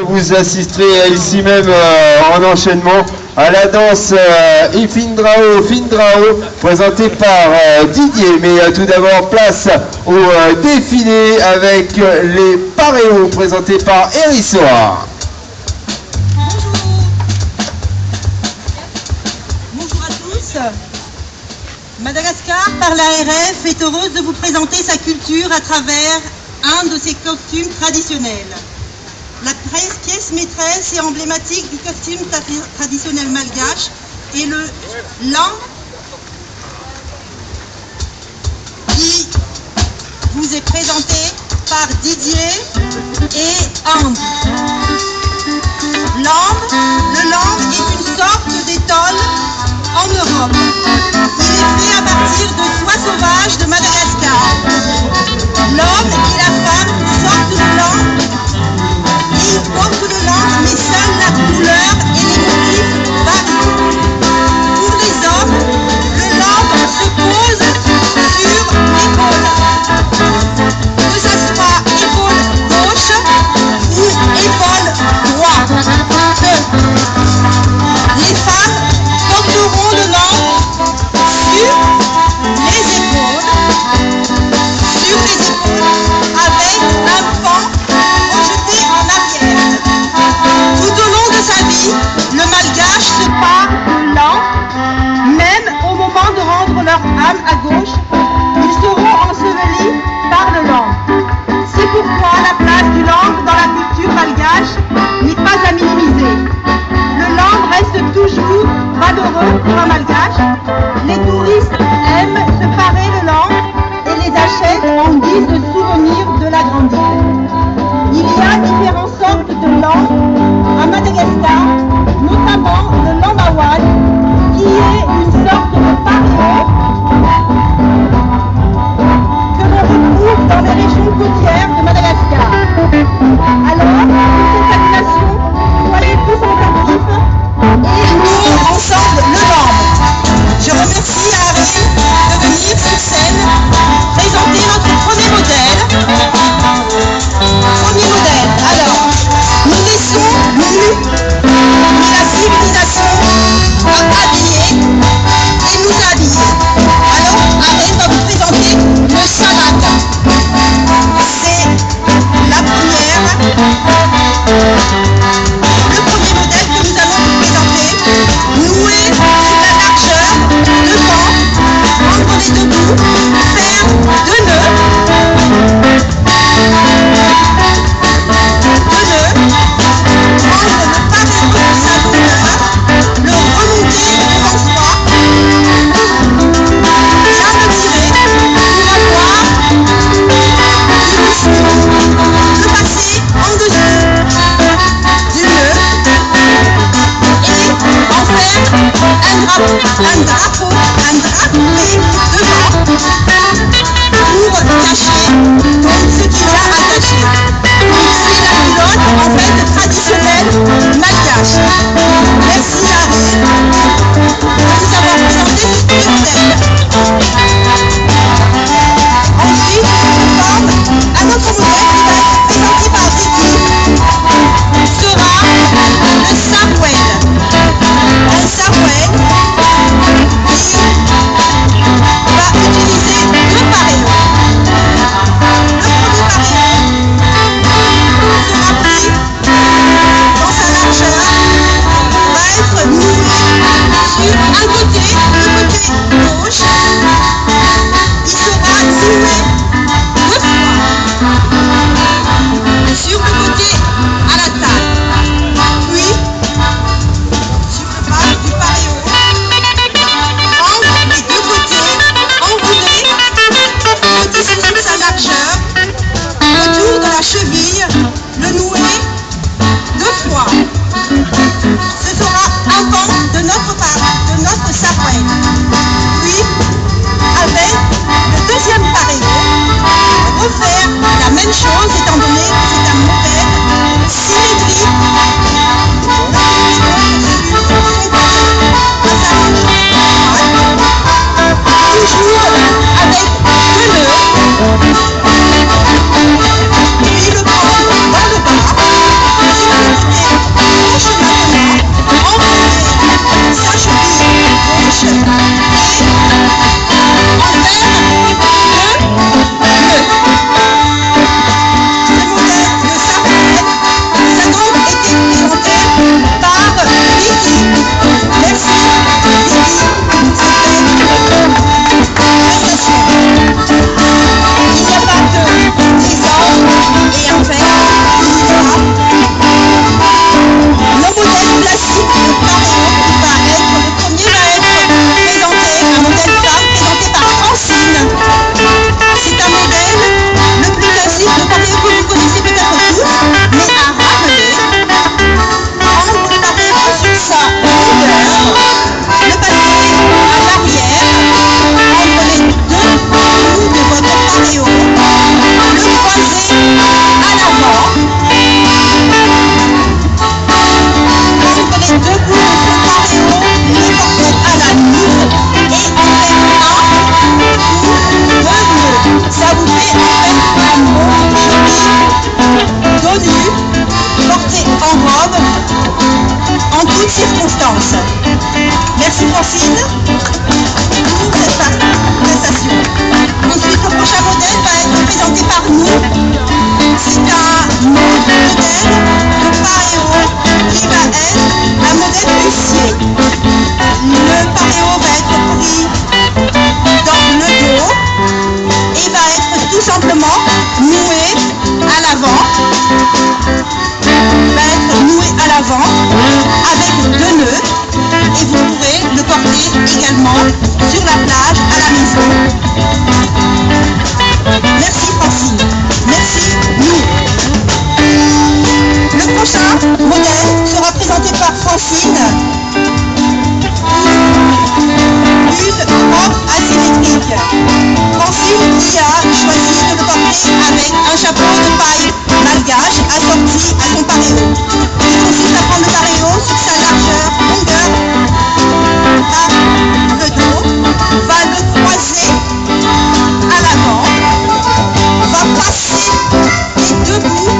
Vous assisterez ici même en enchaînement à la danse Ifindrao Findrao présentée par Didier. Mais tout d'abord place au défilé avec les paréos présentés par Hérissoir. Bonjour à tous. Madagascar, par l'ARF, est heureuse de vous présenter sa culture à travers un de ses costumes traditionnels. La pièce maîtresse et emblématique du costume traditionnel malgache est le lan qui vous est présenté par Didier et Andy. Le lamb est une sorte d'étole en Europe. Il est fait à partir de soie sauvage de Madagascar. L'homme et la femme sortent de lamb. Ils portent le lamb, mais seule la couleur et les motifs varient. Pour les hommes, le lamb se pose sur l'épaule. Que ce soit épaule gauche ou épaule droite. Les femmes porteront le lamb sur les épaules, avec un pan projeté en arrière. Tout au long de sa vie, le malgache se part de l'an, même au moment de rendre leur âme à gauche, ils seront ensevelis par le lamb. C'est pourquoi la place du lamb dans la culture malgache n'est pas à minimiser. Le lamb reste toujours valeureux pour un malgache. Les touristes aiment se parer le lamb et les achètent en guise de souvenir de la grande île. Il y a différentes sortes de lamb à Madagascar, notamment le lambawan, qui est une sorte de paréo que l'on retrouve dans les régions côtières de Madagascar. Alors, pour cette animation, soyez présentatifs et jouons ensemble le lamb. Je remercie Harry de venir sur scène présenter notre premier modèle. Alors, nous laissons nus, mais la civilisation a habillé et nous habiller. Alors, Harry va vous présenter le salak. C'est la le premier modèle que nous allons vous présenter, noué sur la largeur devant, prendre les deux bouts, faire deux nœuds, prendre le paréo de sa longueur, le remonter devant soi, bien le tirer pour avoir du dessous, le passer en dessous du nœud et en faire un drapeau devant pour cacher donc ce qu'il y a attaché. Donc c'est la culotte en fait traditionnelle malgache. Merci Harry de nous avoir présenté ce petit modèle. Ensuite, on forme un autre modèle qui va être présenté par Vicky, sera le sarwell. Un sarwell qui toutes circonstances. Merci Francine pour cette prestation. Ensuite, le prochain modèle va être présenté par nous. C'est un modèle de paréo qui va être un modèle huissier. Le paréo va être pris dans le dos et va être tout simplement noué à l'avant. Va être noué à l'avant avec 2 nœuds et vous pourrez le porter également sur la plage à la maison. Merci Francine, merci nous. Le prochain modèle sera présenté par Francine. Une robe asymétrique. Francine qui a choisi de le porter avec un chapeau de paille malgache assorti à son paréo. Il consiste à prendre le paréo sur sa largeur, longueur, par le dos, va le croiser à l'avant, va passer les 2 bouts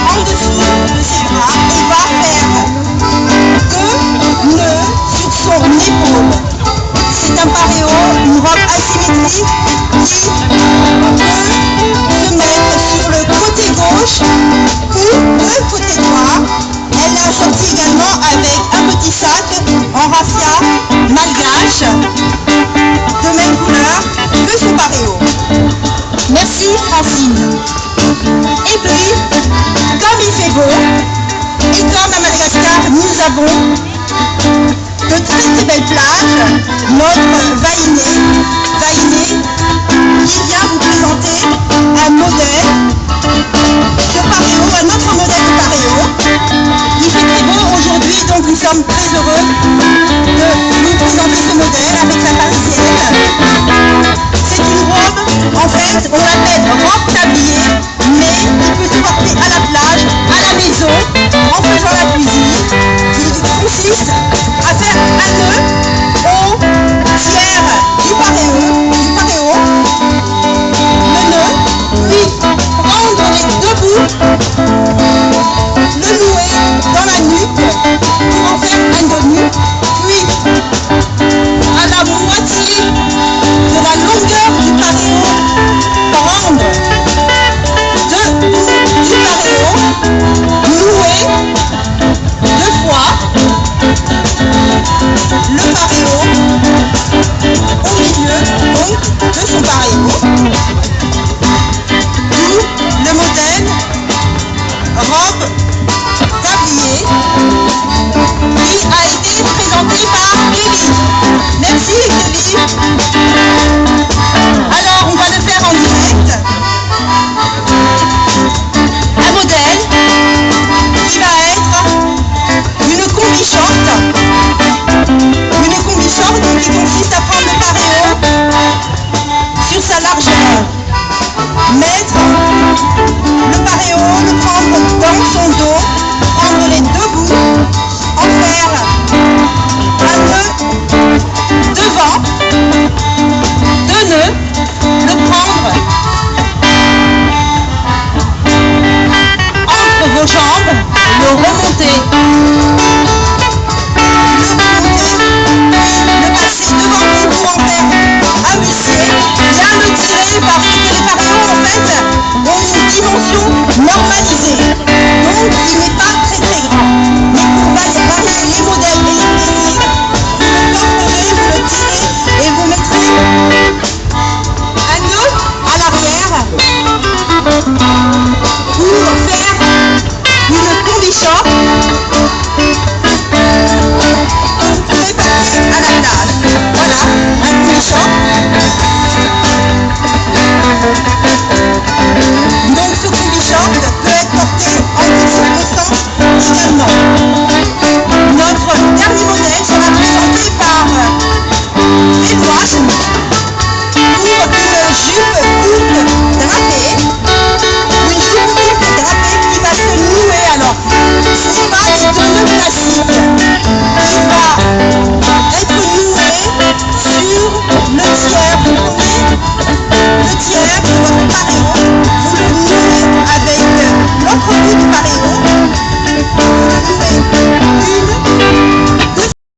en dessous de ses bras et va faire 2 nœuds sur son épaule. C'est un paréo, une robe asymétrique qui peut se mettre sur le côté gauche ou le côté droit. Elle est assortie également avec un petit sac en raffia malgache de même couleur que son paréo. Merci Francine. Et puis, comme il fait beau, et comme à Madagascar nous avons de très belles plages, notre Vainé qui vient vous présenter un modèle de paréo, un autre modèle de paréo. Il fait très beau aujourd'hui, donc nous sommes très heureux de vous présenter ce modèle avec la parisienne. C'est une robe, en fait, on l'appelle robe tablier, mais il peut se porter à la plage, à la maison, en faisant la cuisine. Il consiste à faire un nœud au tiers du paréo, le nœud, puis prendre les 2 bouts, le nouer dans la nuque pour en faire un nœud nu, puis à la moitié de la longueur du paréo, prendre 2 bouts du paréo, nouer 2 fois le paréo au milieu donc de son paréo. D'où le modèle robe tablier qui a été présenté par Kelly. Merci Kelly. Alors on va le faire en direct. Un modèle qui va être une combi short. Une combi short qui consiste à prendre le paréo sur sa largeur. Mettre le paréo, le prendre dans son dos, prendre les 2 bouts, en faire un nœud devant, 2 nœuds, le prendre entre vos jambes, le remonter